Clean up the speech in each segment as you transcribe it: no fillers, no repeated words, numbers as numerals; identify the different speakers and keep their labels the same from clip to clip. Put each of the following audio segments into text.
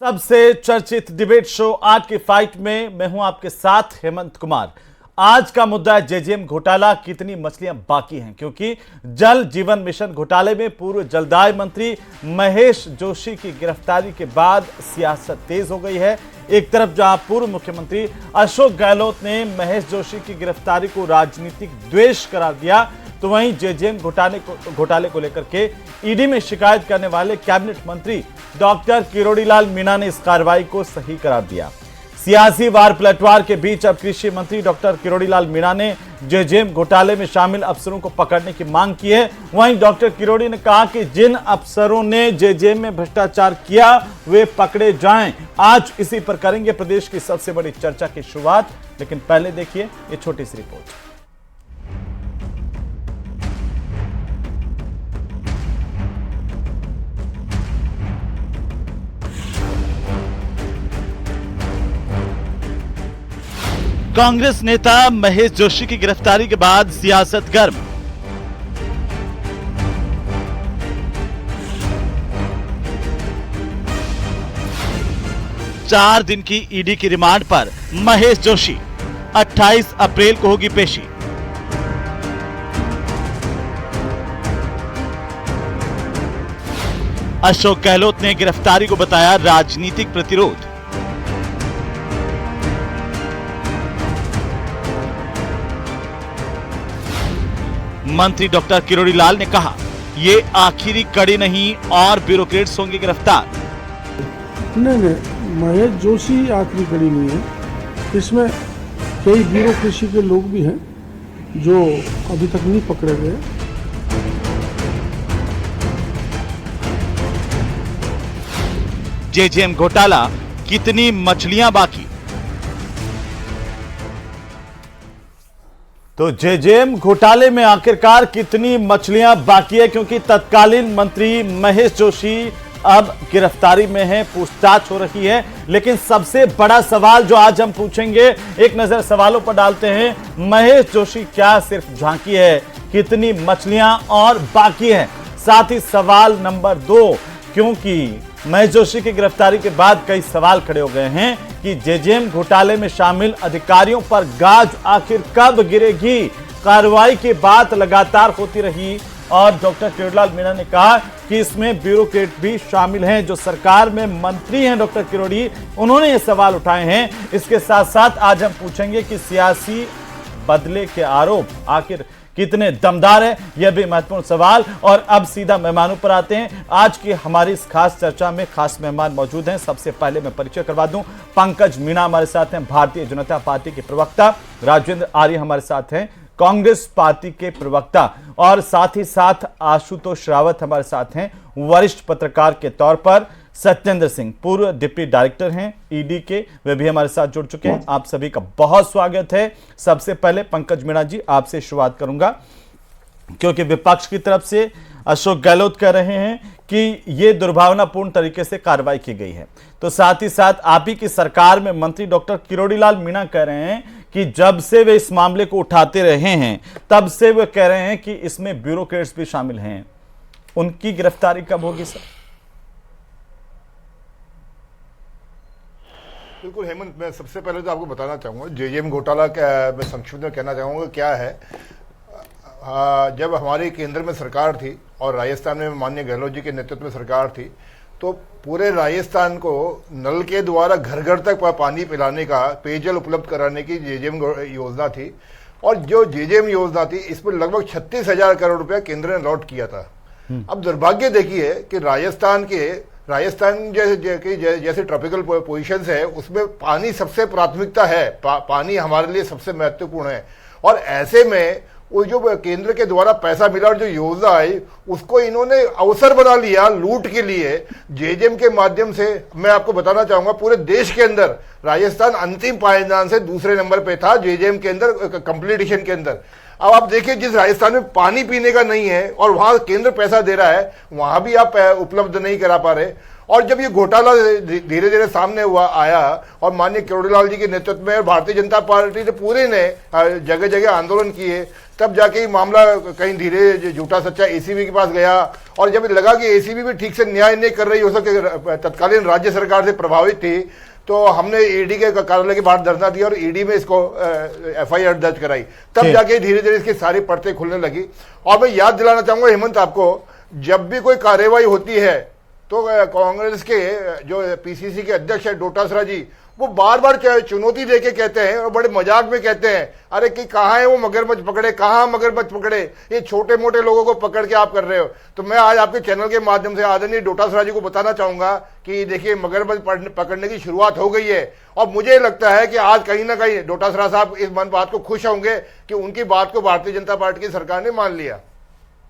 Speaker 1: सबसे चर्चित debate show आज की फाइट में मैं हूं आपके साथ हेमंत कुमार। आज का मुद्दा है जेजेएम घोटाला, कितनी मछलियां बाकी हैं, क्योंकि जल जीवन मिशन घोटाले में पूर्व जलदाय मंत्री महेश जोशी की गिरफ्तारी के बाद सियासत तेज हो गई है। एक तरफ जहां पूर्व मुख्यमंत्री अशोक गहलोत ने महेश जोशी की गिरफ्तारी को राजनीतिक द्वेष करार दिया, तो वहीं जेजेएम घोटाले को लेकर के ईडी में शिकायत करने वाले कैबिनेट मंत्री डॉक्टर किरोड़ीलाल मीणा ने इस कार्रवाई को सही करार दिया। सियासी वार पलटवार के बीच अब कृषि मंत्री डॉक्टर किरोड़ीलाल मीणा ने जेजेएम घोटाले में शामिल अफसरों को पकड़ने की मांग की है। वहीं डॉक्टर किरोड़ी ने कहा कि जिन अफसरों ने जेजेएम में भ्रष्टाचार किया वे पकड़े जाएं। आज इसी पर करेंगे प्रदेश की सबसे बड़ी चर्चा की शुरुआत, लेकिन पहले देखिए ये छोटी सी रिपोर्ट। कांग्रेस नेता महेश जोशी की गिरफ्तारी के बाद सियासत गर्म। चार दिन की ईडी की रिमांड पर महेश जोशी, 28 अप्रैल को होगी पेशी। अशोक गहलोत ने गिरफ्तारी को बताया राजनीतिक प्रतिरोध। मंत्री डॉक्टर किरोड़ीलाल ने कहा, ये आखिरी कड़ी नहीं और ब्यूरोक्रेट्स होंगे गिरफ्तार।
Speaker 2: नहीं, महेश जोशी आखिरी कड़ी नहीं है। इसमें कई ब्यूरोक्रेसी के लोग भी हैं जो अभी तक नहीं पकड़े गए।
Speaker 1: जेजेएम घोटाला, कितनी मछलियां बाकी। तो जेजेएम घोटाले में आखिरकार कितनी मछलियां बाकी है, क्योंकि तत्कालीन मंत्री महेश जोशी अब गिरफ्तारी में है, पूछताछ हो रही है। लेकिन सबसे बड़ा सवाल जो आज हम पूछेंगे, एक नजर सवालों पर डालते हैं। महेश जोशी क्या सिर्फ झांकी है, कितनी मछलियां और बाकी है। साथ ही सवाल नंबर 2, क्योंकि महेश जोशी की गिरफ्तारी के बाद कई सवाल खड़े हो गए हैं कि जेजेएम घोटाले में शामिल अधिकारियों पर गाज आखिर कब गिरेगी। कार्रवाई की बात लगातार होती रही और डॉक्टर किरोड़ीलाल मीणा ने कहा कि इसमें ब्यूरोक्रेट भी शामिल हैं, जो सरकार में मंत्री हैं डॉक्टर किरोड़ी, उन्होंने ये सवाल उठाए हैं। इसके साथ साथ आज हम पूछेंगे कि सियासी बदले के आरोप आखिर कितने दमदार है, यह भी महत्वपूर्ण सवाल। और अब सीधा मेहमानों पर आते हैं। आज की हमारी इस खास चर्चा में खास मेहमान मौजूद हैं। सबसे पहले मैं परिचय करवा दूं, पंकज मीणा हमारे साथ हैं, भारतीय जनता पार्टी के प्रवक्ता। राजेंद्र आर्य हमारे साथ हैं, कांग्रेस पार्टी के प्रवक्ता। और साथ ही साथ आशुतोष रावत हमारे साथ हैं, वरिष्ठ पत्रकार के तौर पर। सत्येंद्र सिंह पूर्व डिप्टी डायरेक्टर हैं ईडी के, वे भी हमारे साथ जुड़ चुके हैं। आप सभी का बहुत स्वागत है। सबसे पहले पंकज मीणा जी, आपसे शुरुआत करूंगा, क्योंकि विपक्ष की तरफ से अशोक गहलोत कह रहे हैं कि यह दुर्भावनापूर्ण तरीके से कार्रवाई की गई है, तो साथ ही साथ आप ही की सरकार में मंत्री डॉक्टर किरोड़ीलाल मीणा कह रहे हैं कि जब से वे इस मामले को उठाते रहे हैं तब से वे कह रहे हैं कि इसमें ब्यूरोक्रेट्स भी शामिल हैं। उनकी गिरफ्तारी कब होगी सर?
Speaker 3: बिल्कुल हेमंत, मैं सबसे पहले तो आपको बताना चाहूँगा जेजेएम घोटाला मैं संक्षिप्त में कहना चाहूँगा क्या है। जब हमारी केंद्र में सरकार थी और राजस्थान में माननीय गहलोत जी के नेतृत्व में सरकार थी, तो पूरे राजस्थान को नल के द्वारा घर घर तक पानी पिलाने का, पेयजल उपलब्ध कराने की जेजेएम योजना थी। और जो जेजेएम योजना थी, इस पर लगभग 36,000 करोड़ रुपया केंद्र ने अलॉट किया था। अब दुर्भाग्य देखिए कि राजस्थान जैसे ट्रॉपिकल पोजीशंस है, उसमें पानी सबसे प्राथमिकता है। पानी हमारे लिए सबसे महत्वपूर्ण है। और ऐसे में वो जो केंद्र के द्वारा पैसा मिला और जो योजना आई, उसको इन्होंने अवसर बना लिया लूट के लिए। जेजेएम के माध्यम से मैं आपको बताना चाहूंगा, पूरे देश के अंदर राजस्थान अंतिम पायदान से दूसरे नंबर पे था जेजेएम के अंदर, कंप्लीटेशन के अंदर। अब आप देखिए, जिस राजस्थान में पानी पीने का नहीं है और वहां केंद्र पैसा दे रहा है, वहां भी आप उपलब्ध नहीं करा पा रहे। और जब ये घोटाला धीरे धीरे सामने आया और माननीय किरोड़ीलाल जी के नेतृत्व में भारतीय जनता पार्टी ने पूरे ने जगह जगह आंदोलन किए, तब जाके ही मामला कहीं धीरे झूठा सच्चा एसीबी के पास गया। और जब लगा कि एसीबी भी ठीक से न्याय नहीं कर रही, हो सकता तत्कालीन राज्य सरकार से प्रभावित थी, तो हमने ईडी के कार्यालय के बाहर धरना दिया और ईडी में इसको एफआईआर दर्ज कराई। तब जाके धीरे धीरे इसकी सारी परतें खुलने लगी। और मैं याद दिलाना चाहूंगा हेमंत आपको, जब भी कोई कार्यवाही होती है तो कांग्रेस के जो पीसीसी के अध्यक्ष है डोटासरा जी, वो बार बार चुनौती देके कहते हैं और बड़े मजाक में कहते हैं, अरे कि कहाँ है वो मगरमच्छ पकड़े, कहाँ मगरमच्छ पकड़े, ये छोटे मोटे लोगों को पकड़ के आप कर रहे हो। तो मैं आज आपके चैनल के माध्यम से आदरणीय डोटासरा जी को बताना चाहूंगा कि देखिए मगरमच्छ पकड़ने की शुरुआत हो गई है। और मुझे लगता है कि आज कहीं ना कहीं डोटासरा साहब इस बात को खुश होंगे कि उनकी बात को भारतीय जनता पार्टी की सरकार ने मान लिया।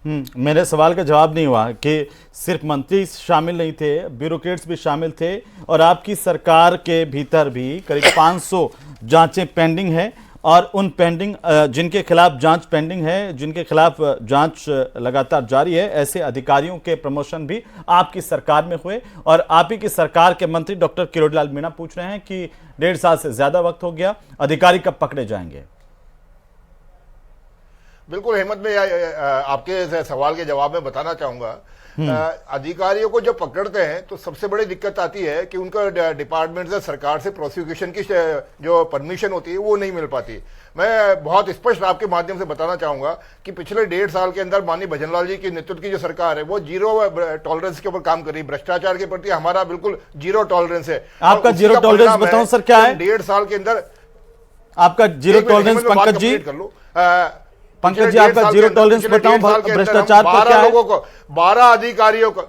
Speaker 1: मेरे सवाल का जवाब नहीं हुआ कि सिर्फ मंत्री शामिल नहीं थे, ब्यूरोक्रेट्स भी शामिल थे और आपकी सरकार के भीतर भी करीब 500 जांचें पेंडिंग है। और उन पेंडिंग जिनके खिलाफ जांच पेंडिंग है, जिनके खिलाफ जांच लगातार जारी है, ऐसे अधिकारियों के प्रमोशन भी आपकी सरकार में हुए। और आप ही की सरकार के मंत्री डॉक्टर किरोड़ीलाल मीणा पूछ रहे हैं कि 1.5 साल से ज्यादा वक्त हो गया, अधिकारी कब पकड़े जाएंगे?
Speaker 3: बिल्कुल हेमंत, मैं आपके सवाल के जवाब में बताना चाहूंगा, अधिकारियों को जब पकड़ते हैं तो सबसे बड़ी दिक्कत आती है कि उनका डिपार्टमेंट से, सरकार से प्रोसिक्यूशन की जो परमिशन होती है वो नहीं मिल पाती। मैं बहुत स्पष्ट आपके माध्यम से बताना चाहूंगा कि पिछले 1.5 साल के अंदर माननीय भजनलाल जी के नेतृत्व की जो सरकार है वो जीरो टॉलरेंस के ऊपर काम कर रही है। भ्रष्टाचार के प्रति हमारा बिल्कुल जीरो टॉलरेंस है।
Speaker 1: आपका जीरो टॉलरेंस बताओ सर, क्या है?
Speaker 3: 1.5 साल के अंदर
Speaker 1: आपका जीरो टॉलरेंस, पंकज जी
Speaker 3: कर लो,
Speaker 1: पंकज जी आपका जीरो टॉलरेंस बताओ भ्रष्टाचार पर क्या है?
Speaker 3: 12 अधिकारियों को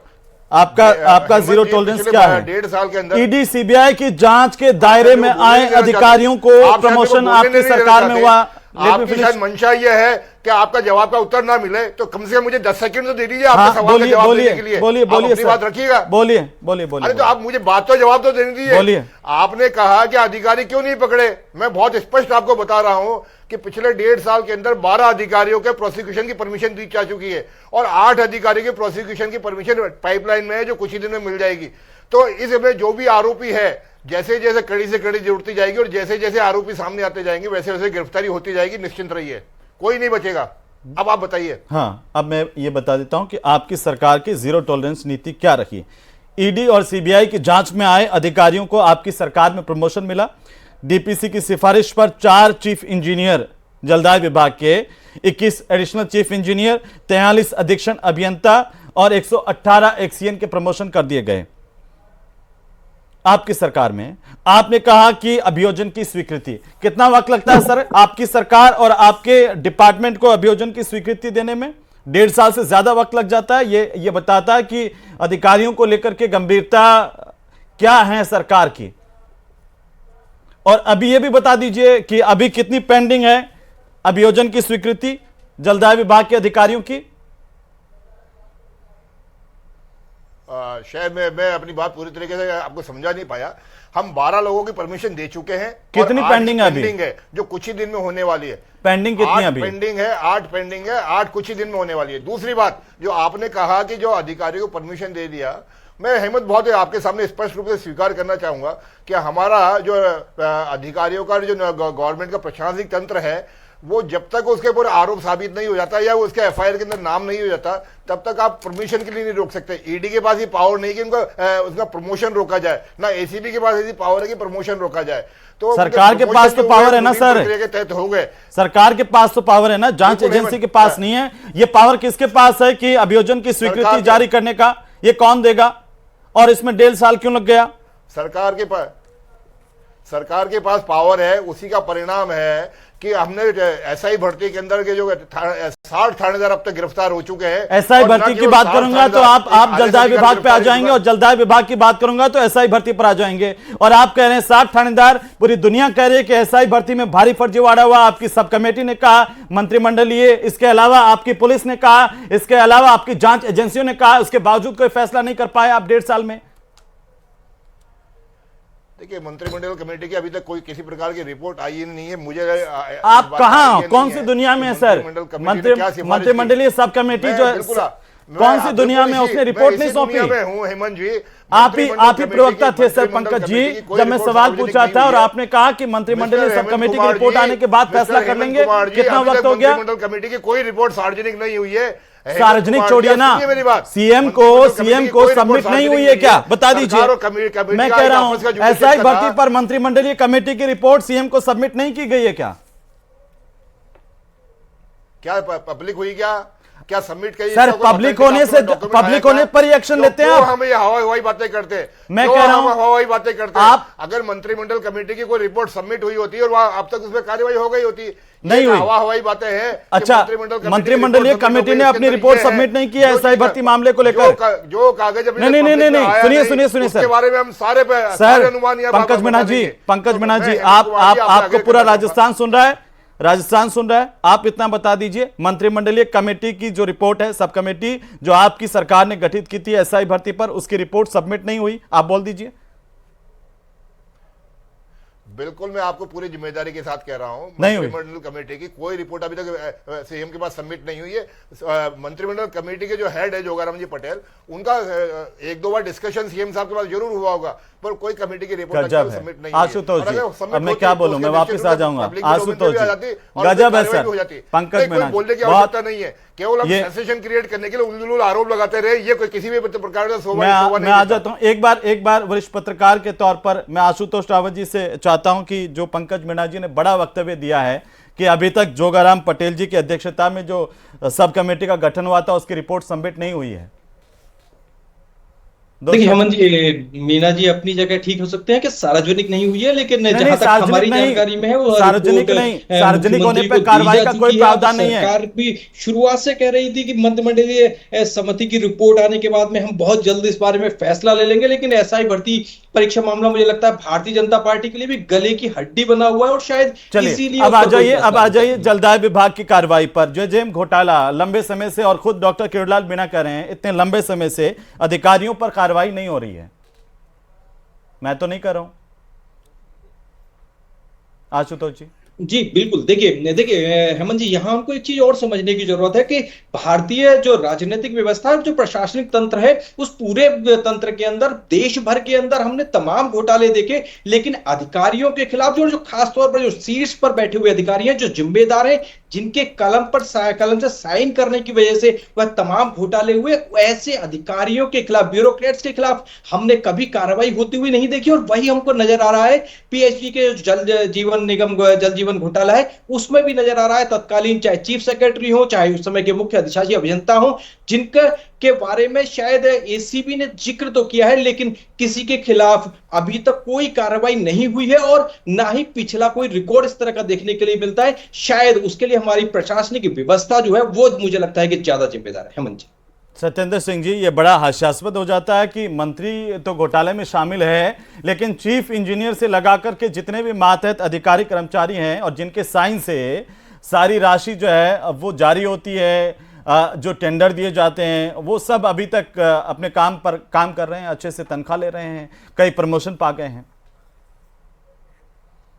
Speaker 1: आपका जीरो टॉलरेंस क्या है?
Speaker 3: 1.5 साल के अंदर
Speaker 1: ईडी सीबीआई की जांच के दायरे में आए अधिकारियों को प्रमोशन आपकी सरकार में हुआ।
Speaker 3: आपकी शायद मंशा यह है कि आपका जवाब का उत्तर ना मिले, तो कम से कम मुझे 10 सेकंड तो दे दीजिए आपके सवाल का जवाब देने के लिए।
Speaker 1: बोलिए
Speaker 3: बात रखिएगा।
Speaker 1: बोलिए।
Speaker 3: अरे तो आप मुझे बात तो जवाब तो देने दीजिए।
Speaker 1: बोलिए।
Speaker 3: आपने कहा कि अधिकारी क्यों नहीं पकड़े, मैं बहुत स्पष्ट आपको बता रहा हूं कि पिछले 1.5 साल के अंदर 12 अधिकारियों के प्रोसिक्यूशन की परमिशन दी जा चुकी है और 8 अधिकारियों के प्रोसिक्यूशन की परमिशन पाइपलाइन में है, जो कुछ ही दिन में मिल जाएगी। तो इसमें जो भी आरोपी है, जैसे जैसे कड़ी से कड़ी जुड़ती जाएगी और जैसे जैसे आरोपी सामने आते जाएंगे वैसे वैसे गिरफ्तारी होती जाएगी। निश्चिंत रहिए, कोई नहीं बचेगा। अब आप बताइए।
Speaker 1: हाँ, अब मैं ये बता देता हूं कि आपकी सरकार की जीरो टॉलरेंस नीति क्या रही। ईडी और सीबीआई की जांच में आए अधिकारियों को आपकी सरकार में प्रमोशन मिला। डीपीसी की सिफारिश पर 4 चीफ इंजीनियर जलदाय विभाग के, 21 एडिशनल चीफ इंजीनियर, 43 अधीक्षण अभियंता और 118 एक्सीएन के प्रमोशन कर दिए गए आपकी सरकार में। आपने कहा कि अभियोजन की स्वीकृति, कितना वक्त लगता है सर आपकी सरकार और आपके डिपार्टमेंट को अभियोजन की स्वीकृति देने में? 1.5 साल से ज्यादा वक्त लग जाता है। ये बताता है कि अधिकारियों को लेकर के गंभीरता क्या है सरकार की। और अभी ये भी बता दीजिए कि अभी कितनी पेंडिंग है अभियोजन की स्वीकृति जलदाय विभाग के अधिकारियों की?
Speaker 3: शायद मैं अपनी बात पूरी तरीके से आपको समझा नहीं पाया। हम 12 लोगों की परमिशन दे चुके हैं।
Speaker 1: कितनी पेंडिंग है अभी?
Speaker 3: पेंडिंग है जो कुछ ही दिन में होने वाली है।
Speaker 1: पेंडिंग कितनी अभी?
Speaker 3: पेंडिंग है 8 पेंडिंग है, 8 कुछ ही दिन में होने वाली है। दूसरी बात, जो आपने कहा कि जो अधिकारियों को परमिशन दे दिया, मैं हेमंत बहुत आपके सामने स्पष्ट रूप से स्वीकार करना चाहूंगा कि हमारा जो अधिकारियों का जो गवर्नमेंट का प्रशासनिक तंत्र है, वो जब तक उसके ऊपर आरोप साबित नहीं हो जाता या वो उसके एफआईआर के अंदर नाम नहीं हो जाता, तब तक आप परमिशन के लिए नहीं रोक सकते। ईडी के पास ये पावर नहीं कि उसका प्रमोशन रोका जाए, ना एसीबी के पास ऐसी पावर है कि प्रमोशन रोका जाए। तो
Speaker 1: सरकार के पास तो पावर है ना सर,
Speaker 3: तहत हो गए।
Speaker 1: सरकार के पास तो पावर है ना, जांच एजेंसी के पास नहीं है। ये पावर किसके पास है कि अभियोजन की स्वीकृति जारी करने का? ये कौन देगा? और इसमें 1.5 साल क्यों लग गया?
Speaker 3: सरकार के पास पावर है। उसी का परिणाम है कि हमने एसआई भर्ती के अंदर के जो 60 थानेदार अब तक गिरफ्तार हो चुके हैं।
Speaker 1: एसआई भर्ती की बात करूंगा तो आप जलदाय विभाग पे आ जाएंगे, और जलदाय विभाग की बात करूंगा तो एसआई भर्ती पर आ जाएंगे। और आप कह रहे हैं 60 थानेदार, पूरी दुनिया कह रही है कि एसआई भर्ती में भारी फर्जीवाड़ा हुआ। आपकी सब कमेटी ने कहा, मंत्रिमंडलीय, इसके अलावा आपकी पुलिस ने कहा, इसके अलावा आपकी जांच एजेंसियों ने कहा, उसके बावजूद कोई फैसला नहीं कर पाए आप 1.5 साल में।
Speaker 3: देखिए, मंत्रिमंडल कमेटी की अभी तक कोई किसी प्रकार की रिपोर्ट आई नहीं है। मुझे
Speaker 1: आप कहां, कौन सी दुनिया में है सर? मंत्रिमंडलीय सब कमेटी जो कौन सी दुनिया में उसने रिपोर्ट नहीं सौंपी?
Speaker 3: हूं हेमंत जी,
Speaker 1: आप ही प्रवक्ता थे सर पंकज जी, जब मैं सवाल पूछा था और आपने कहा कि मंत्रिमंडल सब कमेटी की रिपोर्ट आने के बाद फैसला कर लेंगे। कितना वक्त हो गया?
Speaker 3: मंत्रिमंडल कमेटी की कोई रिपोर्ट सार्वजनिक नहीं हुई है।
Speaker 1: सार्वजनिक छोड़िए ना, सीएम को सबमिट नहीं हुई है क्या? बता दीजिए। मैं कह रहा हूं एसआई भर्ती पर मंत्रिमंडलीय कमेटी की रिपोर्ट सीएम को सबमिट नहीं की गई है क्या?
Speaker 3: क्या पब्लिक हुई? क्या सबमिट करी?
Speaker 1: सर पब्लिक होने पर ही एक्शन लेते हैं आप।
Speaker 3: हम ये हवाई बातें करते हैं।
Speaker 1: मैं कह रहा हूं
Speaker 3: हवाई बातें करते हैं। आप अगर मंत्रिमंडल कमेटी की कोई रिपोर्ट सबमिट हुई होती है और अब तक उसमें कार्रवाई हो गई होती,
Speaker 1: नहीं हुई।
Speaker 3: हवाई बातें हैं।
Speaker 1: अच्छा, मंत्रिमंडलीय कमेटी ने अपनी रिपोर्ट सबमिट नहीं किया एसआई भर्ती मामले को लेकर?
Speaker 3: जो कागज
Speaker 1: नहीं, सुनिए सर,
Speaker 3: बारे में हम सारे अनुमान।
Speaker 1: पंकज मीणा जी, आपको पूरा राजस्थान सुन रहा है। आप इतना बता दीजिए, मंत्रिमंडलीय कमेटी की जो रिपोर्ट है, सब कमेटी जो आपकी सरकार ने गठित की थी एसआई भर्ती पर, उसकी रिपोर्ट सबमिट नहीं हुई, आप बोल दीजिए।
Speaker 3: बिल्कुल, मैं आपको पूरी जिम्मेदारी के साथ कह रहा हूं, मंत्रिमंडल कमेटी की कोई रिपोर्ट अभी तक सीएम के पास सबमिट नहीं हुई है। मंत्रिमंडल कमेटी के जो हेड है जोगाराम जी पटेल, उनका एक दो बार डिस्कशन सीएम साहब के पास जरूर हुआ होगा, पर कोई कमेटी की रिपोर्ट सबमिट नहीं।
Speaker 1: आशुतोष जी, अब मैं क्या बोलूं, मैं वापस आ जाऊंगा। आशुतोष जी, गजब है सर। पंकज मीणा,
Speaker 3: बोलने की आवश्यकता नहीं है, केवल हम सेंसेशन क्रिएट करने के लिए उल्लू आरोप लगाते रहे, ये कोई किसी भी प्रकार का
Speaker 1: मैं आ जाता हूं। एक बार वरिष्ठ पत्रकार के तौर पर मैं आशुतोष रावत जी से चाहता हूं कि जो पंकज मीणा जी ने बड़ा वक्तव्य दिया है कि अभी तक जोगाराम पटेल जी की अध्यक्षता में जो सब कमेटी का गठन हुआ था उसकी रिपोर्ट सबमिट नहीं हुई है।
Speaker 4: देखिए हेमंत जी, मीणा जी अपनी जगह ठीक हो सकते हैं कि सार्वजनिक नहीं हुई है, लेकिन जहां तक हमारी जानकारी में है वो
Speaker 1: सार्वजनिक होने पर कार्रवाई का कोई प्रावधान नहीं है।
Speaker 4: सरकार भी शुरुआत से कह रही थी कि मंत्रिमंडलीय समिति की रिपोर्ट आने के बाद में हम बहुत जल्द इस बारे में फैसला ले लेंगे, लेकिन एसआई भर्ती परीक्षा मामला मुझे लगता है भारतीय जनता पार्टी के लिए भी गले की हड्डी बना हुआ है और शायद इसीलिए।
Speaker 1: अब आ जाइए जलदाय विभाग की कार्रवाई पर। जेजेएम घोटाला लंबे समय से, और खुद डॉक्टर किरोड़ीलाल मीणा कह रहे हैं इतने लंबे समय से अधिकारियों पर कार्रवाई नहीं हो रही है। मैं तो नहीं कर रहा हूं, आशुतोष जी।
Speaker 4: जी बिल्कुल, देखिए हेमंत जी, यहां हमको एक चीज और समझने की जरूरत है कि भारतीय जो राजनीतिक व्यवस्था, जो प्रशासनिक तंत्र है, उस पूरे तंत्र के अंदर, देश भर के अंदर हमने तमाम घोटाले देखे, लेकिन अधिकारियों के खिलाफ जो खासतौर पर जो शीर्ष पर बैठे हुए अधिकारी हैं, जो जिम्मेदार हैं, जिनके कलम से साइन करने की वजह से वह तमाम घोटाले हुए, ऐसे अधिकारियों के खिलाफ, ब्यूरोक्रेट्स के खिलाफ हमने कभी कार्रवाई होती हुई नहीं देखी। और वही हमको नजर आ रहा है पीएचई के जल जीवन घोटाला है, उसमें भी नजर आ रहा है तत्कालीन चाहे चीफ सेक्रेटरी हो, चाहे उस समय के मुख्य अधिशासी अभियंता हो, जिनके के बारे में शायद एसीबी ने जिक्र तो किया है, लेकिन किसी के खिलाफ अभी तक कोई कार्रवाई नहीं हुई है और ना ही पिछला कोई रिकॉर्ड इस तरह का देखने के लिए मिलता है। शायद उसके लिए हमारी प्रशासनिक व्यवस्था जो है वो मुझे लगता है कि ज्यादा जिम्मेदार है। हेमंत जी,
Speaker 1: सत्येंद्र सिंह जी, ये बड़ा हास्यास्पद हो जाता है कि मंत्री तो घोटाले में शामिल है, लेकिन चीफ इंजीनियर से लगा करके जितने भी मातहत अधिकारी कर्मचारी हैं और जिनके साइन से सारी राशि जो है वो जारी होती है, जो टेंडर दिए जाते हैं, वो सब अभी तक अपने काम पर काम कर रहे हैं, अच्छे से तनख्वाह ले रहे हैं, कई प्रमोशन पा गए हैं।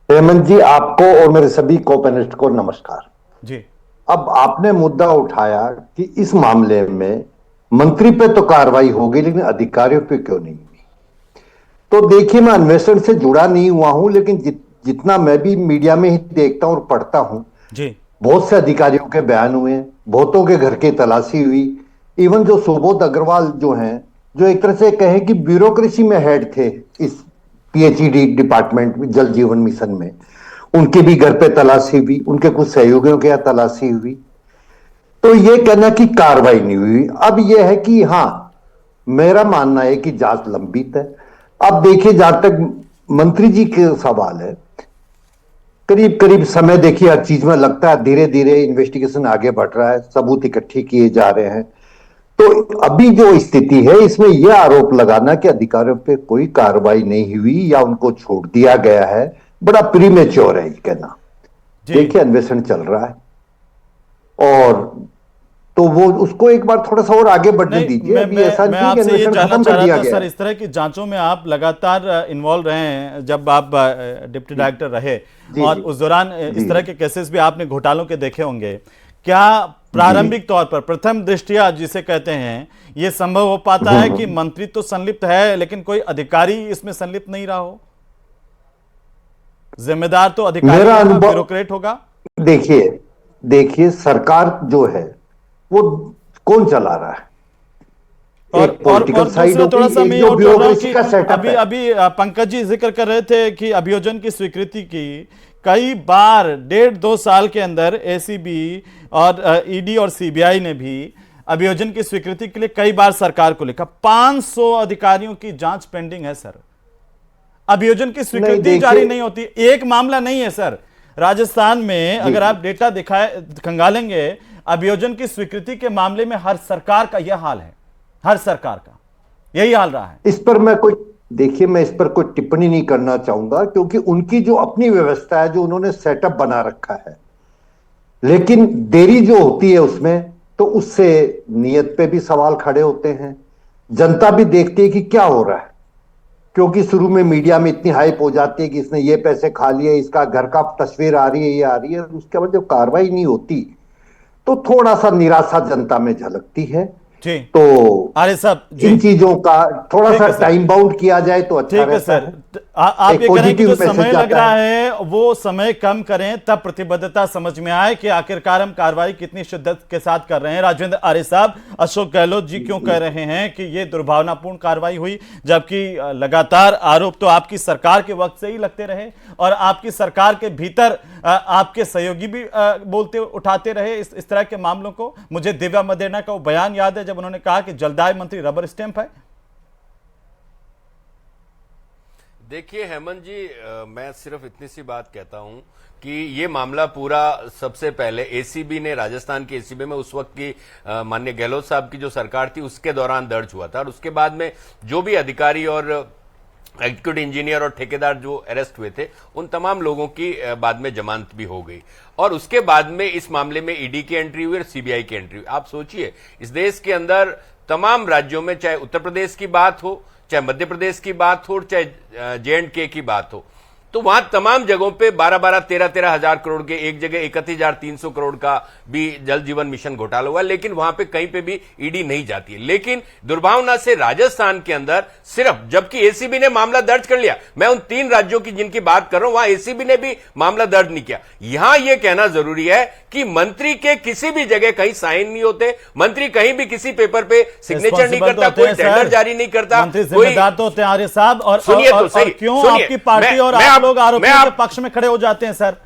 Speaker 5: हेमंत जी, आपको और मेरे सभी को-पैनलिस्ट को नमस्कार
Speaker 1: जी।
Speaker 5: अब आपने मुद्दा उठाया कि इस मामले में मंत्री पे तो कार्रवाई होगी, लेकिन अधिकारियों पे क्यों नहीं हुई। तो देखिए, मैं अन्वेषण से जुड़ा नहीं हुआ हूं, लेकिन जितना मैं भी मीडिया में ही देखता हूं और पढ़ता हूं
Speaker 1: जी, बहुत
Speaker 5: से अधिकारियों के बयान हुए, बहुतों के घर की तलाशी हुई। इवन जो सुबोध अग्रवाल जो हैं, जो एक तरह से कहें कि ब्यूरोक्रेसी में हेड थे इस पीएचईडी डिपार्टमेंट में, जल जीवन मिशन में, उनके भी घर पे तलाशी हुई, उनके कुछ सहयोगियों के यहाँ तलाशी हुई। तो ये कहना कि कार्रवाई नहीं हुई। अब यह है कि हाँ, मेरा मानना है कि जांच लंबित है। अब देखिए, जहां तक मंत्री जी के सवाल है, करीब करीब समय देखिए हर चीज में लगता है, धीरे धीरे इन्वेस्टिगेशन आगे बढ़ रहा है, सबूत इकट्ठे किए जा रहे हैं। तो अभी जो स्थिति है, इसमें यह आरोप लगाना कि अधिकारियों पे कोई कार्रवाई नहीं हुई या उनको छोड़ दिया गया है, बड़ा प्रीमेच्योर है ये कहना। देखिए, अन्वेषण चल रहा है और तो वो उसको एक बार थोड़ा सा और आगे बढ़ने दीजिए। अभी ऐसा नहीं कि अन्वेषण खत्म कर दिया गया।
Speaker 1: सर, इस तरह की जांचों में आप लगातार इन्वॉल्व रहे हैं, जब आप डिप्टी डायरेक्टर रहे, और उस दौरान इस तरह के केसेस भी आपने घोटालों के देखे होंगे। क्या प्रारंभिक तौर पर प्रथम दृष्टया जिसे कहते हैं, यह संभव हो पाता है कि मंत्री तो संलिप्त है लेकिन कोई अधिकारी इसमें संलिप्त नहीं रहा हो? जिम्मेदार तो अधिकारी होगा, ब्यूरोक्रेट होगा।
Speaker 5: देखिए सरकार जो है वो कौन चला रहा है?
Speaker 1: और थोड़ा सा मैं और बोल रहा हूं कि अभी पंकज जी जिक्र कर रहे थे कि अभियोजन की स्वीकृति की कई बार 1.5-2 साल के अंदर एसीबी और ईडी और सीबीआई ने भी अभियोजन की स्वीकृति के लिए कई बार सरकार को लिखा। 500 अधिकारियों की जांच पेंडिंग है सर, अभियोजन की स्वीकृति जारी नहीं होती। एक मामला नहीं है सर, राजस्थान में अगर आप डेटा खंगालेंगे अभियोजन की स्वीकृति के मामले में हर सरकार का यह हाल है, हर सरकार का यही हाल रहा है।
Speaker 5: इस पर मैं इस पर कोई टिप्पणी नहीं करना चाहूंगा क्योंकि उनकी जो अपनी व्यवस्था है, जो उन्होंने सेटअप बना रखा है, लेकिन देरी जो होती है उसमें तो उससे नियत पे भी सवाल खड़े होते हैं। जनता भी देखती है कि क्या हो रहा है, क्योंकि शुरू में मीडिया में इतनी हाइप हो जाती है कि इसने ये पैसे खा लिए, इसका घर का तस्वीर आ रही है, ये आ रही है, उसके बाद जब कार्रवाई नहीं होती तो थोड़ा सा निराशा जनता में झलकती है। तो
Speaker 1: अरे साहब
Speaker 5: इन चीजों का थोड़ा सा टाइम बाउंड किया जाए तो अच्छा रहता है
Speaker 1: सर। आप ये करें कि जो समय लग रहा है वो समय कम करें, तब प्रतिबद्धता समझ में आए कि आखिरकार हम कार्रवाई कितनी शिद्दत के साथ कर रहे हैं। राजेंद्र आर्य साहब, अशोक गहलोत जी क्यों कह रहे हैं कि ये दुर्भावनापूर्ण कार्रवाई हुई, जबकि लगातार आरोप तो आपकी सरकार के वक्त से ही लगते रहे और आपकी सरकार के भीतर आपके सहयोगी भी उठाते रहे इस तरह के मामलों को। मुझे दिव्या मदेरणा का वो बयान याद है जब उन्होंने कहा कि जलदाय मंत्री रबर स्टैंप है।
Speaker 6: देखिए हेमंत जी, मैं सिर्फ इतनी सी बात कहता हूं कि ये मामला पूरा सबसे पहले एसीबी ने, राजस्थान की एसीबी में उस वक्त की माननीय गहलोत साहब की जो सरकार थी उसके दौरान दर्ज हुआ था और उसके बाद में जो भी अधिकारी और एग्जीक्यूटिव इंजीनियर और ठेकेदार जो अरेस्ट हुए थे उन तमाम लोगों की बाद में जमानत भी हो गई और उसके बाद में इस मामले में ईडी की एंट्री हुई और सीबीआई की एंट्री हुई। आप सोचिए, इस देश के अंदर तमाम राज्यों में, चाहे उत्तर प्रदेश की बात हो, चाहे मध्य प्रदेश की बात हो, चाहे J&K की बात हो, तो वहां तमाम जगहों पे 12-12, 13-13 हजार करोड़ के, एक जगह 31,300 करोड़ का भी जल जीवन मिशन घोटाला हुआ, लेकिन वहां पे कहीं पे भी ईडी नहीं जाती है। लेकिन दुर्भावना से राजस्थान के अंदर सिर्फ, जबकि एसीबी ने मामला दर्ज कर लिया, मैं उन 3 राज्यों की जिनकी बात कर रहा हूं वहां एसीबी ने भी मामला दर्ज नहीं किया। यहां यह कहना जरूरी है कि मंत्री के किसी भी जगह कहीं साइन नहीं होते, मंत्री कहीं भी किसी पेपर पे सिग्नेचर नहीं करता, कोई टेंडर जारी नहीं करता,
Speaker 1: जिम्मेदार तो होते हैं आर्य साहब। और
Speaker 6: सुनिए तो सही,
Speaker 1: क्यों आपकी पार्टी और आप लोग आरोपियों के पक्ष में खड़े हो जाते हैं सर?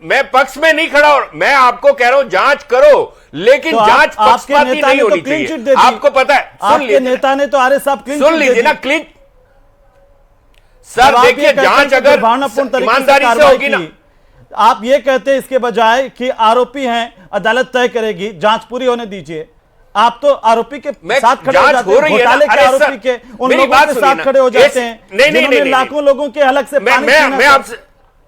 Speaker 6: मैं पक्ष में नहीं खड़ा और मैं आपको कह रहा हूं जांच करो, लेकिन तो जांच पक्षपाती नहीं होनी चाहिए। आपको पता है,
Speaker 1: आपके नेता ने तो आर्य साहब
Speaker 6: सुन लीजिए ना, क्लीन सर, देखिए जांच अगर ईमानदारी से होगी ना,
Speaker 1: आप ये कहते हैं इसके बजाय कि आरोपी हैं, अदालत तय करेगी, जांच पूरी होने दीजिए। आप तो आरोपी के साथ खड़े हो जाते हैं, घोटाले के आरोपी के उन लोगों के साथ खड़े हो जाते हैं जिन्होंने लाखों लोगों के हलक से पानी छीना।
Speaker 6: मैं आपसे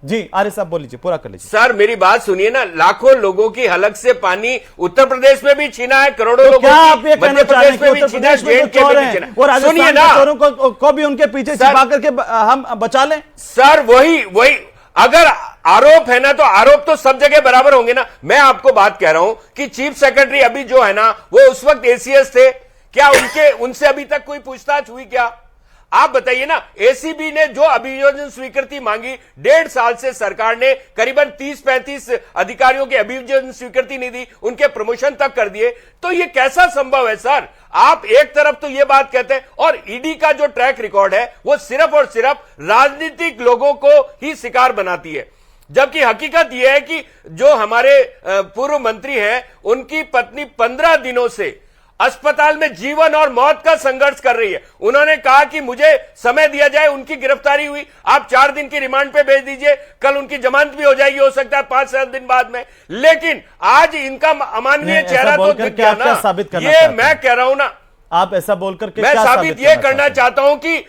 Speaker 1: जी आर्य साहब बोल लीजिए, पूरा कर लीजिए।
Speaker 6: सर मेरी बात सुनिए ना, लाखों लोगों की हलक से पानी उत्तर प्रदेश में भी छीना है, करोड़ों लोगों
Speaker 1: क्या आप ये कहना चाह रहे हैं कि उत्तर प्रदेश में जो चोर हैं वो राजस्थान के चोरों को भी उनके पीछे छिपा करके हम बचा लें?
Speaker 6: सर वही अगर आरोप है ना तो आरोप तो सब जगह बराबर होंगे ना। मैं आपको बात कह रहा हूं कि चीफ सेक्रेटरी अभी जो है ना वो उस वक्त एसीएस थे, क्या उनसे अभी तक कोई पूछताछ हुई क्या? आप बताइए ना। एसीबी ने जो अभियोजन स्वीकृति मांगी, 1.5 साल से सरकार ने करीबन 30-35 अधिकारियों की अभियोजन स्वीकृति नहीं दी, उनके प्रमोशन तक कर दिए। तो ये कैसा संभव है सर? आप एक तरफ तो ये बात कहते हैं और ईडी का जो ट्रैक रिकॉर्ड है वो सिर्फ और सिर्फ राजनीतिक लोगों को ही शिकार बनाती है, जबकि हकीकत यह है कि जो हमारे पूर्व मंत्री हैं उनकी पत्नी 15 दिनों से अस्पताल में जीवन और मौत का संघर्ष कर रही है। उन्होंने कहा कि मुझे समय दिया जाए, उनकी गिरफ्तारी हुई, आप 4 दिन की रिमांड पे भेज दीजिए, कल उनकी जमानत भी हो जाएगी, हो सकता है 5-7 दिन बाद में। लेकिन आज इनका अमानवीय चेहरा तो दिख गया ना। ये मैं कह रहा हूं ना,
Speaker 1: आप ऐसा बोलकर के
Speaker 6: मैं साबित ये करना चाहता हूं कि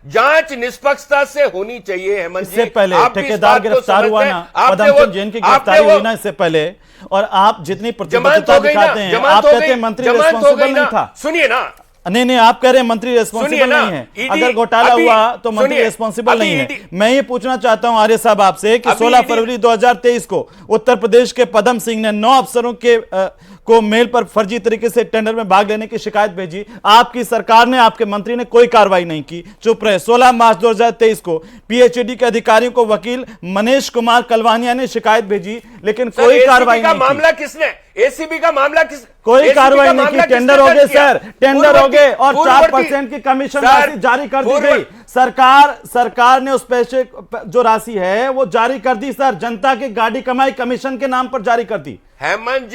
Speaker 6: जांच निष्पक्षता से होनी चाहिए। हेमंत जी,
Speaker 1: इससे पहले ठेकेदार गिरफ्तार हुआ ना, पदमचंद जैन की गिरफ्तारी हुई ना इससे पहले, और आप जितनी प्रतिबद्धता दिखाते हैं, आप कहते हैं मंत्री रिस्पॉन्सिबल नहीं था।
Speaker 6: सुनिए ना,
Speaker 1: नहीं, आप कह रहे हैं मंत्री रेस्पॉन्सिबल नहीं है। अगर घोटाला हुआ तो मंत्री रेस्पॉन्सिबल नहीं है। मैं ये पूछना चाहता हूं आर्य साहब आपसे कि 16 फरवरी 2023 को उत्तर प्रदेश के पदम सिंह ने 9 अफसरों को मेल पर फर्जी तरीके से टेंडर में भाग लेने की शिकायत भेजी। आपकी सरकार ने, आपके मंत्री ने कोई कार्रवाई नहीं की, चुप रहे। 16 मार्च 2023 को पीएचईडी के अधिकारियों को वकील मनीष कुमार कलवानिया ने शिकायत भेजी, लेकिन कोई कार्रवाई नहीं की।
Speaker 6: मामला किसने? एसीबी का मामला किस?
Speaker 1: कोई कार्रवाई नहीं की। टेंडर हो गए सर, टेंडर हो गए और 4% की कमीशन राशि जारी कर दी गई। सरकार ने उस पैसे जो राशि है वो जारी कर दी सर, जनता की गाड़ी कमाई कमीशन के नाम पर जारी कर दी।
Speaker 6: हेमंत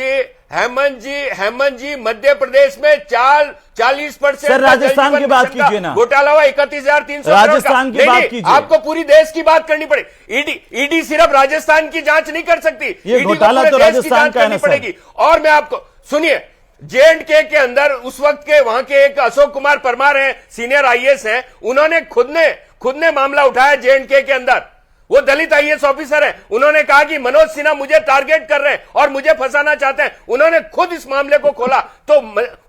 Speaker 6: जी मध्य प्रदेश में 40%
Speaker 1: सर राजस्थान की बात कीजिए ना,
Speaker 6: घोटाला हुआ 31,300
Speaker 1: राजस्थान की बात कीजिए।
Speaker 6: आपको पूरी देश की बात करनी पड़ेगी। ईडी सिर्फ राजस्थान की जांच नहीं कर सकती,
Speaker 1: ये घोटाला तो राजस्थान का है ना सर।
Speaker 6: और मैं आपको सुनिए, J&K के अंदर उस वक्त के वहां के एक अशोक कुमार परमार हैं, सीनियर आईएएस हैं, उन्होंने खुद ने मामला उठाया J&K के अंदर। वो दलित आईएएस ऑफिसर है, उन्होंने कहा कि मनोज सिन्हा मुझे टारगेट कर रहे हैं और मुझे फंसाना चाहते हैं। उन्होंने खुद इस मामले को खोला। तो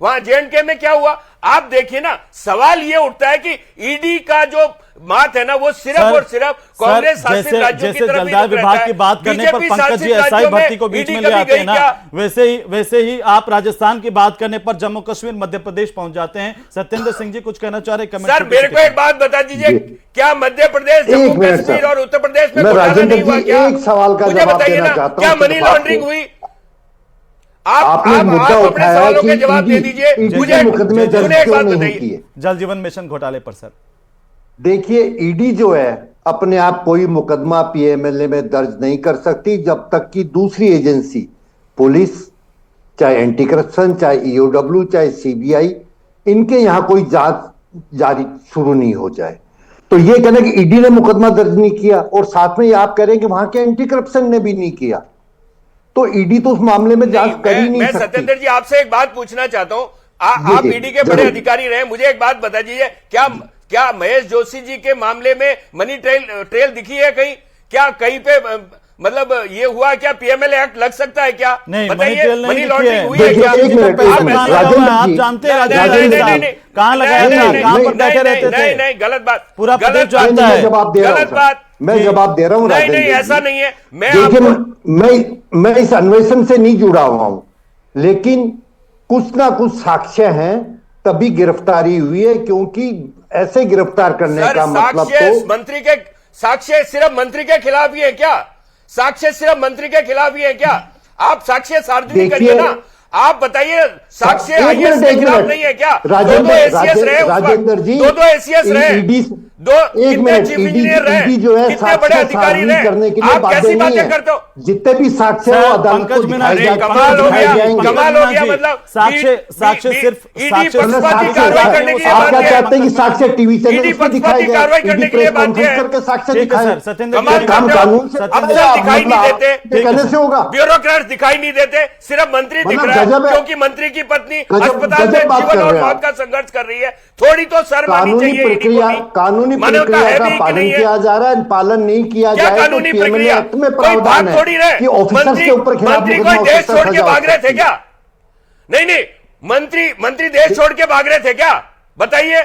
Speaker 6: वहां J&K में क्या हुआ आप देखिए ना। सवाल ये उठता है कि ईडी का जो बात है ना वो सिर्फ और सिर्फ कांग्रेस शासित राज्यों की तरफ
Speaker 1: जलदाय विभाग की बात करने पर पंकज जी एसआई भर्ती को बीच में ले आते हैं ना, वैसे ही आप राजस्थान की बात करने पर जम्मू कश्मीर मध्य प्रदेश पहुंच जाते हैं। सत्येंद्र सिंह जी कुछ कहना चाह रहे हैं?
Speaker 6: सर मेरे को एक बात बता दीजिए, क्या मध्य प्रदेश, जम्मू कश्मीर और उत्तर प्रदेश में घोटाला नहीं हुआ? क्या
Speaker 5: एक सवाल का जवाब देना चाहता हूं,
Speaker 6: क्या मनी लॉन्ड्रिंग हुई? आप
Speaker 5: मुद्दा
Speaker 6: अपने सवालों के जवाब दे दीजिए। मुझे
Speaker 5: मुकदमे दर्ज
Speaker 6: एक बात
Speaker 5: क्यों नहीं
Speaker 6: बताइए
Speaker 5: किए
Speaker 1: जल जीवन मिशन घोटाले पर सर।
Speaker 5: देखिए ईडी जो है अपने आप कोई मुकदमा पीएमएलए में दर्ज नहीं कर सकती जब तक कि दूसरी एजेंसी, पुलिस, चाहे एंटी करप्शन, चाहे ईओडब्ल्यू, चाहे सीबीआई, इनके यहां कोई जांच जारी शुरू नहीं हो जाए। तो ये कहना कि ईडी ने मुकदमा दर्ज नहीं किया और साथ में ये आप कह रहे हैं कि वहां के एंटी करप्शन ने भी नहीं किया, तो ईडी तो उस मामले में जांच कर ही नहीं सकती।
Speaker 6: मैं सत्येंद्र जी आपसे एक बात पूछना चाहता हूं, आप ईडी के बड़े अधिकारी रहे, मुझे एक बात बता दीजिए, क्या महेश जोशी जी के मामले में मनी ट्रेल दिखी है कहीं? क्या कहीं पे मतलब ये हुआ, क्या पीएमएलए एक्ट लग सकता है क्या?
Speaker 1: नहीं,
Speaker 6: बताइए, मनी लॉन्ड्रिंग हुई है क्या?
Speaker 1: आप जानते हैं कहां लगाया था, कहां पर बैठे रहते थे?
Speaker 6: नहीं, गलत बात,
Speaker 1: पूरा
Speaker 6: गलत
Speaker 1: जानता है।
Speaker 6: गलत बात,
Speaker 5: मैं जवाब दे रहा हूं।
Speaker 6: नहीं ऐसा नहीं है।
Speaker 5: मैं इस अन्वेषण से नहीं जुड़ा हुआ हूं, लेकिन कुछ ना कुछ साक्ष्य हैं तभी गिरफ्तारी हुई है, क्योंकि ऐसे गिरफ्तार करने का मतलब तो
Speaker 6: मंत्री के साक्ष्य सिर्फ मंत्री के खिलाफ ही है क्या? साक्ष्य सिर्फ मंत्री के खिलाफ ही है क्या? आप साक्ष्य सार्वजनिक करिए ना। आप बताइए, साक्ष्य आईएएस के खिलाफ नहीं है क्या? दो एसीएस रहे,
Speaker 5: राजेंद्र जी,
Speaker 6: दो एसीएस रहे, कितने चीफ इंजीनियर रहे, कितने बड़े अधिकारी रहे,
Speaker 5: करने के लिए
Speaker 6: आप कैसी बातें करते हो?
Speaker 5: जितने भी साक्ष्य हो अदालत को दिखाए जाएंगे।
Speaker 6: कमाल हो गया। मतलब
Speaker 1: साक्ष्य सिर्फ
Speaker 6: पक्षपाती कार्रवाई करने के लिए
Speaker 5: आप क्या चाहते हैं कि साक्ष्य टीवी चैनल पर दिखाए जाए?
Speaker 6: कार्रवाई करने के लिए बात है
Speaker 5: करके साक्ष्य दिखाए।
Speaker 6: काम कानून से दिखाई नहीं देते,
Speaker 5: कहने से होगा?
Speaker 6: ब्यूरोक्रेट्स दिखाई नहीं देते, सिर्फ मंत्री दिख रहा है क्योंकि मंत्री की पत्नी अस्पताल में जीवन और मौत का संघर्ष कर रही है। थोड़ी तो शर्म आनी चाहिए।
Speaker 5: कानूनी प्रक्रिया का पालन किया जा रहा है, पालन नहीं किया जाए तो पीएमएलए एक्ट में प्रावधान है कि ऑफिसर्स के ऊपर खिलाफ
Speaker 6: मुकदमा देश छोड़ के भाग रहे थे क्या? नहीं, मंत्री देश छोड़ के भाग रहे थे क्या? बताइए,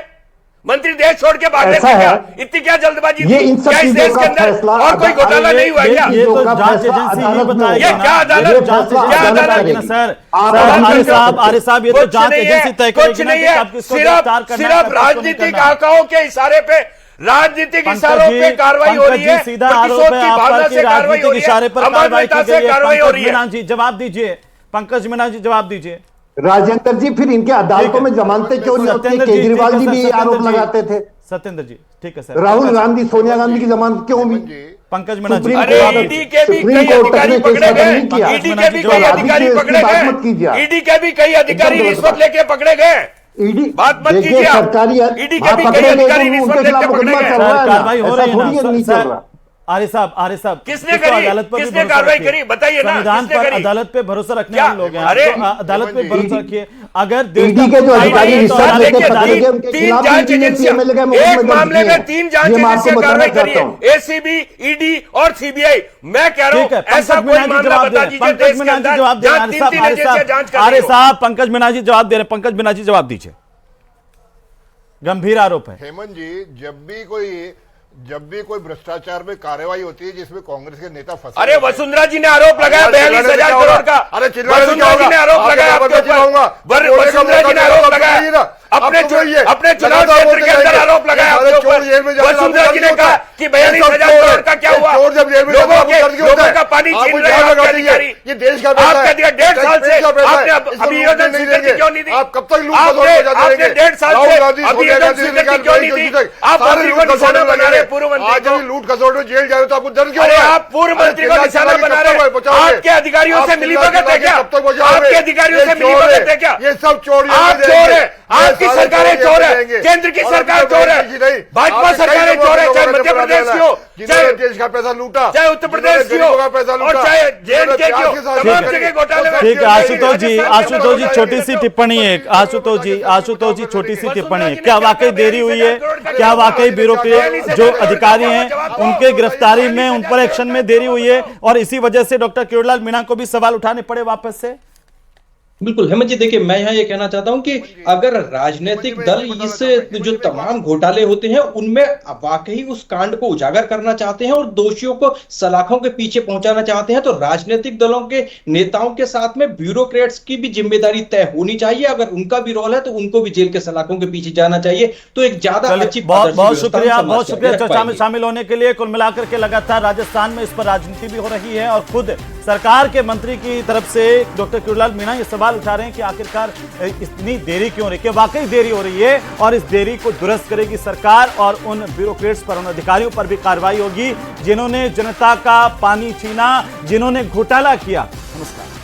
Speaker 6: मंत्री देश छोड़ के भाग रहे थे क्या? इतनी क्या जल्दबाजी थी? क्या इस देश के अंदर और कोई घोटाला नहीं हुआ क्या?
Speaker 1: ये तो जांच एजेंसी ही बताएगी।
Speaker 6: ये क्या अदालत?
Speaker 1: सर आर्य साहब, ये तो जांच एजेंसी तय करेगी।
Speaker 6: कुछ नहीं है, सिर्फ राजनीतिक आंकड़ों के इशारे पे, राजनीतिक इशारों पे कार्रवाई हो रही है,
Speaker 1: सीधा आरोप है आपका कि राजनीतिक इशारे पर कार्रवाई की गई है। पंकज मीना जी जवाब दीजिए, पंकज मीना जी जवाब दीजिए।
Speaker 5: राजेंद्र जी, फिर इनके अदालतों में जमानतें क्यों नहीं होती? केजरीवाल जी भी आरोप लगाते थे।
Speaker 1: सत्येंद्र जी ठीक है सर।
Speaker 5: राहुल गांधी, सोनिया गांधी की जमानत क्यों हुई?
Speaker 1: पंकज मीना जी,
Speaker 6: ईडी के भी कई अधिकारी पकड़े गए, ईडी के भी कई अधिकारी पकड़े गए, ईडी के भी कई अधिकारी रिश्वत लेके पकड़े गए।
Speaker 5: ईडी
Speaker 6: बात मत कीजिए,
Speaker 5: सरकारी
Speaker 6: ईडी के भी कई अधिकारी रिश्वत लेके पकड़े गए।
Speaker 1: कार्रवाई हो रही है ना आर्य साहब
Speaker 6: किसने कार्रवाई करी? बताइए ना,
Speaker 1: संविधान पर अदालत पे भरोसा रखने वाले लोग हैं।
Speaker 6: अरे
Speaker 1: अदालत पे भरोसा रखिए। अगर
Speaker 5: ईडी के जो अधिकारी रिश्वत लेके पकड़े गए उनके खिलाफ
Speaker 6: एक मामले में 3 जांच एजेंसियां कार्रवाई करी है, एसीबी, ईडी और सीबीआई। मैं कह रहा हूं ऐसा कोई मामला बता दीजिए देश के अंदर जहां 3 एजेंसियां जांच कर रही हो।
Speaker 1: आर्य साहब, पंकज मीना जी जवाब दे रहे हैं। पंकज मीना जी जवाब दीजिए। गंभीर आरोप है।
Speaker 3: हेमंत जी, जब भी कोई भ्रष्टाचार में कार्रवाई होती है जिसमें कांग्रेस के नेता फंसे,
Speaker 6: अरे वसुंधरा जी ने आरोप लगाया 42,000 करोड़ का।
Speaker 3: अरे
Speaker 6: वसुंधरा जी ने आरोप लगाया आपके ऊपर। वसुंधरा जी ने आरोप लगाया अपने चुनाव क्षेत्र के अंदर आरोप लगाया आपके ऊपर। वसुंधरा जी ने कहा कि 42,000 करोड़ का क्या हुआ, लोगों का पानी छीन रहे हैं आपके अधिकारी।
Speaker 3: ये देश का
Speaker 6: आपके 1.5 साल से आपने अभियोजन स्वीकृति क्यों नहीं दी?
Speaker 3: आप कब तक
Speaker 6: आपने 1.5 साल से अभियोजन स्वीकृति क्यों नहीं दी? आप मंत्री को निशाना बना रहे पूर्व मंत्री को।
Speaker 3: लूट खसोट में जेल जा रहे तो आपको दर्द क्यों?
Speaker 6: अरे आप पूर्व मंत्री को निशाना बना रहे हैं। आपके अधिकारियों से मिलीभगत है क्या? आपके अधिकारियों से मिलीभगत है क्या?
Speaker 3: ये सब चोर,
Speaker 6: आप चोर है, आपकी सरकारें चोर है, केंद्र की सरकार चोर है, भाजपा सरकारें चोर है, चाहे मध्य प्रदेश की हो, चाहे
Speaker 3: देश का पैसा लूटा,
Speaker 6: चाहे उत्तर प्रदेश की हो, और चाहे जेएनके की हो, तमाम जगह घोटाले में।
Speaker 1: ठीक है आशुतोष जी छोटी सी टिप्पणी है। आशुतोष जी छोटी सी टिप्पणी है। क्या वाकई देरी हुई है? क्या वाकई ब्यूरोक्रेट जो अधिकारी हैं उनके गिरफ्तारी में, उन पर एक्शन में देरी हुई है और इसी वजह से डॉक्टर किरोड़ीलाल मीणा को भी सवाल उठाने पड़े वापस से?
Speaker 4: बिल्कुल हेमंत जी, देखिए मैं यहाँ ये कहना चाहता हूं कि अगर राजनीतिक दल इस जो तमाम घोटाले होते हैं उनमें वाकई उस कांड को उजागर करना चाहते हैं और दोषियों को सलाखों के पीछे पहुंचाना चाहते हैं, तो राजनीतिक दलों के नेताओं के साथ में ब्यूरोक्रेट्स की भी जिम्मेदारी तय होनी चाहिए। अगर उनका भी रोल है तो उनको भी जेल के सलाखों के पीछे जाना चाहिए। तो एक ज्यादा अच्छी
Speaker 1: बहुत शुक्रिया चर्चा में शामिल होने के लिए। कुल मिलाकर के लगातार राजस्थान में इस पर राजनीति भी हो रही है और खुद सरकार के मंत्री की तरफ से डॉक्टर किरोड़ीलाल मीणा ये सवाल उठा रहे हैं कि आखिरकार इतनी देरी क्यों हो रही है, वाकई देरी हो रही है और इस देरी को दुरुस्त करेगी सरकार और उन ब्यूरोक्रेट्स पर, उन अधिकारियों पर भी कार्रवाई होगी जिन्होंने जनता का पानी छीना, जिन्होंने घोटाला किया। नमस्कार।